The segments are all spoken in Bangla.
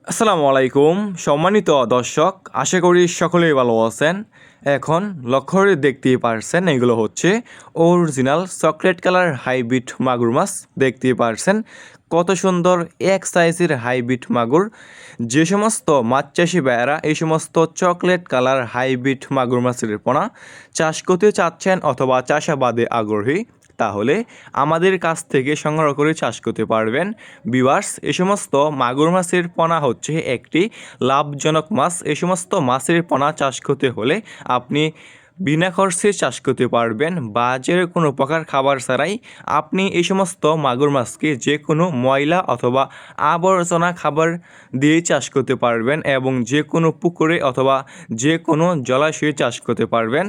আসসালামু আলাইকুম সম্মানিত দর্শক, আশা করি সকলেই ভালো আছেন। এখন লক্ষ্য করে দেখতেই পারছেন এগুলো হচ্ছে অরিজিনাল চকলেট কালার হাইব্রিড মাগুর মাছ। দেখতেই পারছেন কত সুন্দর এক সাইজের হাইব্রিড মাগুর। যে সমস্ত মাছ চাষি ভাইয়েরা এই সমস্ত চকলেট কালার হাইব্রিড মাগুর মাছের পোনা চাষ করতে চাচ্ছেন অথবা চাষাবাদে আগ্রহী, তাহলে আমাদের কাছ থেকে সংগ্রহ করে চাষ করতে পারবেন। ভিউয়ার্স, এই সমস্ত মাগুর মাছের পোনা হচ্ছে একটি লাভজনক মাছ। এই সমস্ত মাছের পোনা চাষ করতে হলে আপনি বিনা খরচে চাষ করতে পারবেন। বাজারে কোনো প্রকার খাবার ছাড়াই আপনি এই সমস্ত মাগুর মাছকে যে কোনো ময়লা অথবা আবর্জনা খাবার দিয়ে চাষ করতে পারবেন এবং যে কোনো পুকুরে অথবা যে কোনো জলাশয়ে চাষ করতে পারবেন।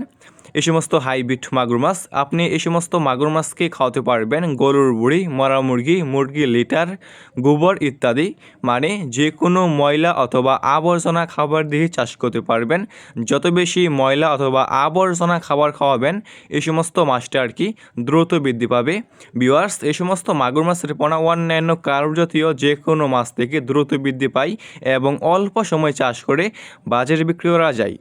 এই সমস্ত হাইব্রিড মাগুর মাছ, আপনি এই সমস্ত মাগুর মাছকে খাওয়াতে পারবেন গরুর বুড়ি, মরা মুরগি, মুরগির লিটার, গোবর ইত্যাদি, মানে যে কোনো ময়লা অথবা আবর্জনা খাবার দিয়ে চাষ করতে পারবেন। যত বেশি ময়লা অথবা আবর্জনা খাবার খাওয়াবেন এই সমস্ত মাছটা আর কি দ্রুত বৃদ্ধি পাবে। ভিউয়ার্স, এই সমস্ত মাগুর মাছের পোনা অন্যান্য কার্প জাতীয় যে কোনো মাছ থেকে দ্রুত বৃদ্ধি পায় এবং অল্প সময় চাষ করে বাজারে বিক্রি করা যায়।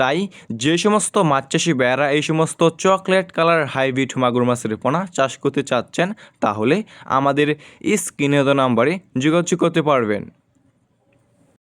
তাই যে সমস্ত মাছ চাষি ভাইয়েরা এই সমস্ত চকলেট কালার হাইব্রিড মাগুর মাছের পোনা চাষ করতে চাচ্ছেন, তাহলে আমাদের স্ক্রিনে দেওয়া নাম্বারে যোগাযোগ করতে পারবেন।